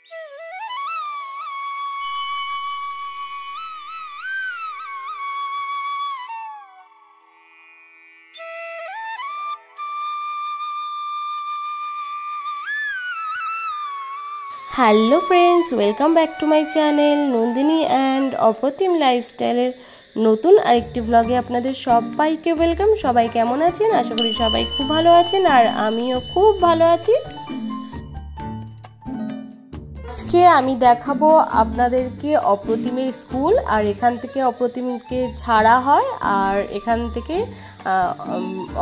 Hello friends, welcome back to my channel Nandini and Aprotim লাইফস্টাইলের নতুন আরেকটি ব্লগে আপনাদের সবাইকে ওয়েলকাম। সবাই কেমন আছেন? আশা করি সবাই খুব ভালো আছেন, আর আমিও খুব ভালো আছি। আজকে আমি দেখাবো আপনাদেরকে অপ্রতিমের স্কুল, আর এখান থেকে অপ্রতিমকে ছাড়া হয় আর এখান থেকে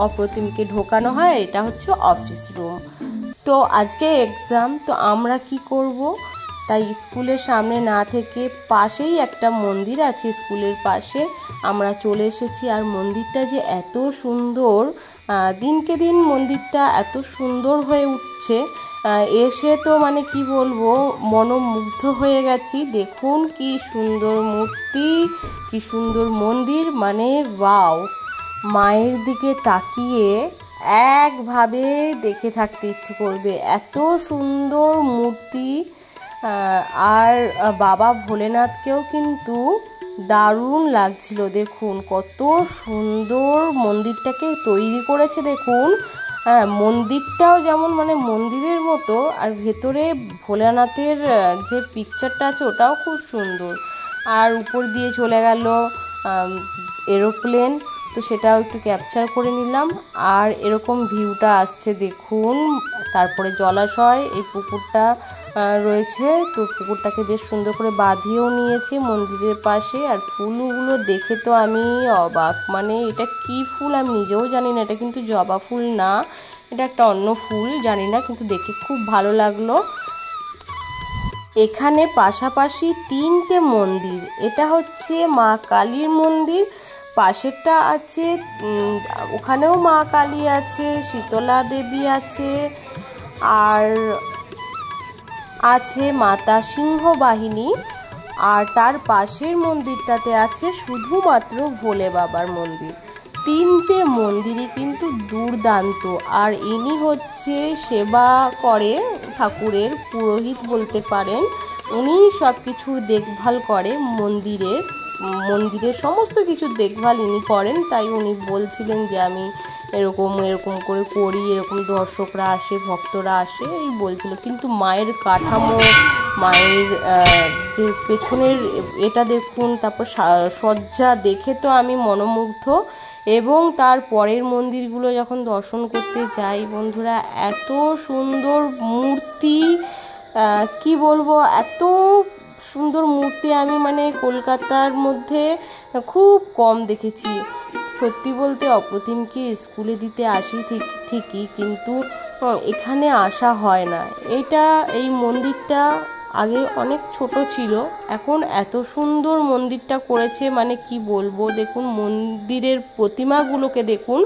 অপ্রতিমকে ঢোকানো হয়। এটা হচ্ছে অফিস রুম। তো আজকে এক্সাম, তো আমরা কি করব, তাই স্কুলের সামনে না থেকে পাশেই একটা মন্দির আছে, স্কুলের পাশে আমরা চলে এসেছি। আর মন্দিরটা যে এত সুন্দর, দিনকে দিন মন্দিরটা এত সুন্দর হয়ে উঠছে, এসে তো মানে কি বলবো, মনোমুগ্ধ হয়ে গেছি। দেখুন কি সুন্দর মূর্তি, কি সুন্দর মন্দির, মানে ওয়াও! মায়ের দিকে তাকিয়ে একভাবে দেখে থাকতে ইচ্ছে করবে, এত সুন্দর মূর্তি। আর বাবা ভোলেনাথকেও কিন্তু দারুণ লাগছিল। দেখুন কত সুন্দর মন্দিরটাকে তৈরি করেছে। দেখুন মন্দিরটাও যেমন মানে মন্দিরের মতো, আর ভেতরে ভোলেনাথের যে পিকচারটা আছে ওটাও খুব সুন্দর। আর উপর দিয়ে চলে গেল এরোপ্লেন, তো সেটাও একটু ক্যাপচার করে নিলাম। আর এরকম ভিউটা আসছে দেখুন। তারপরে জলাশয়, এই পুকুরটা রয়েছে, তো পুকুরটাকে বেশ সুন্দর করে বাঁধিয়েও নিয়েছে মন্দিরের পাশে। আর ফুলগুলো দেখে তো আমি অবাক, মানে এটা কি ফুল আমি নিজেও জানি না। এটা কিন্তু জবা ফুল না, এটা একটা অন্য ফুল, জানি না, কিন্তু দেখে খুব ভালো লাগলো। এখানে পাশাপাশি তিনটে মন্দির, এটা হচ্ছে মা কালীর মন্দির, পাশেরটা আছে ওখানেও মা কালী আছে, শীতলা দেবী আছে, আর আছে মাতা সিংহবাহিনী। আর তার পাশের মন্দিরটাতে আছে শুধুমাত্র ভোলে বাবার মন্দির। তিনটে মন্দিরই কিন্তু দুর্দান্ত। আর ইনি হচ্ছে সেবা করে ঠাকুরের, পুরোহিত বলতে পারেন। উনি সব কিছুর দেখভাল করে, মন্দিরের সমস্ত কিছুর দেখভাল ইনি করেন। তাই উনি বলছিলেন যে আমি এরকম করে করি, এরকম দর্শকরা আসে, ভক্তরা আসে, এই বলছিল। কিন্তু মায়ের কাঠামো, মায়ের যে পেছনের এটা দেখুন, তারপর সজ্জা দেখে তো আমি মনোমুগ্ধ। এবং তার পরের মন্দিরগুলো যখন দর্শন করতে যাই বন্ধুরা, এত সুন্দর মূর্তি, কি বলবো, এত সুন্দর মূর্তি আমি মানে কলকাতার মধ্যে খুব কম দেখেছি। সত্যি বলতে অপ্রতিমকে স্কুলে দিতে আসি ঠিকই, কিন্তু এখানে আসা হয় না। এই মন্দিরটা আগে অনেক ছোট ছিল, এখন এত সুন্দর মন্দিরটা করেছে, মানে কি বলবো। দেখুন মন্দিরের প্রতিমাগুলোকে দেখুন,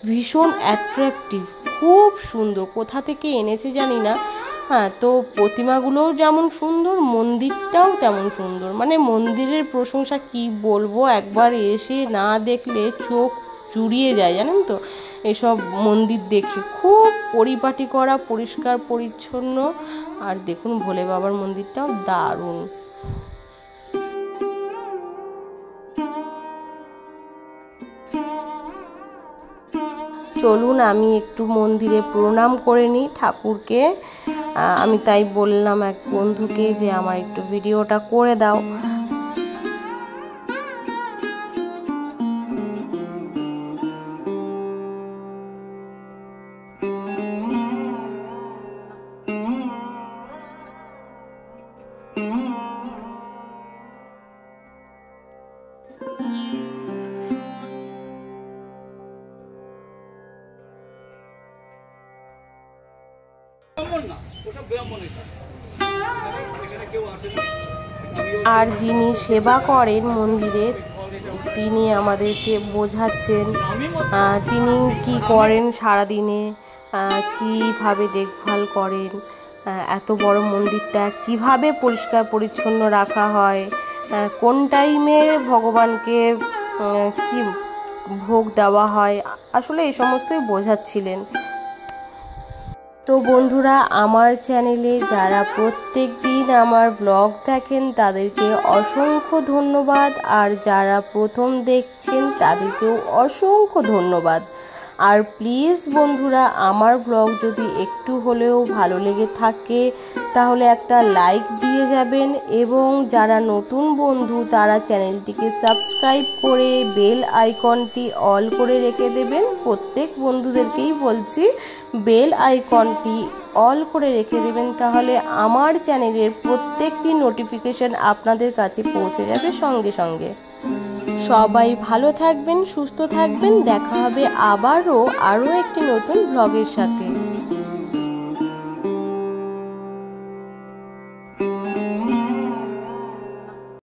ভীষণ অ্যাট্রাকটিভ, খুব সুন্দর। কোথা থেকে এনেছে জানি না। হ্যাঁ, তো প্রতিমাগুলোও যেমন সুন্দর, মন্দিরটাও তেমন সুন্দর। মানে মন্দিরের প্রশংসা কি বলবো, একবার এসে না দেখলে চোখ জুড়িয়ে যায়, জানেন তো। এসব মন্দির দেখে খুব পরিপাটি করা, পরিষ্কার পরিচ্ছন্ন। আর দেখুন ভোলে বাবার মন্দিরটাও দারুণ। চলুন আমি একটু মন্দিরে প্রণাম করে নিই ঠাকুরকে। আমি তাই বললাম এক বন্ধুকে যে আমার একটু ভিডিওটা করে দাও। আর যিনি সেবা করেন মন্দিরে, তিনি আমাদেরকে বোঝাচ্ছেন তিনি কি করেন সারাদিনে, কিভাবে দেখভাল করেন, এত বড় মন্দিরটা কিভাবে পরিষ্কার পরিচ্ছন্ন রাখা হয়, কোন টাইমে ভগবানকে কি ভোগ দেওয়া হয়, আসলে এই সমস্তই বোঝাচ্ছিলেন। তো বন্ধুরা, আমার চ্যানেলে যারা প্রত্যেক দিন আমার ব্লগ দেখেন তাদেরকে অসংখ্য ধন্যবাদ, আর যারা প্রথম দেখছেন তাদেরকেও অসংখ্য ধন্যবাদ। আর প্লিজ বন্ধুরা, আমার ব্লগ যদি একটু হলেও ভালো লেগে থাকে তাহলে একটা লাইক দিয়ে যাবেন, এবং যারা নতুন বন্ধু তারা চ্যানেলটিকে সাবস্ক্রাইব করে বেল আইকনটি অল করে রেখে দেবেন। প্রত্যেক বন্ধুদেরকেই বলছি বেল আইকনটি অল করে রেখে দেবেন, তাহলে আমার চ্যানেলের প্রত্যেকটি নোটিফিকেশন আপনাদের কাছে পৌঁছে যাবে সঙ্গে সঙ্গে। সবাই ভালো থাকবেন, সুস্থ থাকবেন। দেখা হবে আরও একটি নতুন ব্লগের সাথে।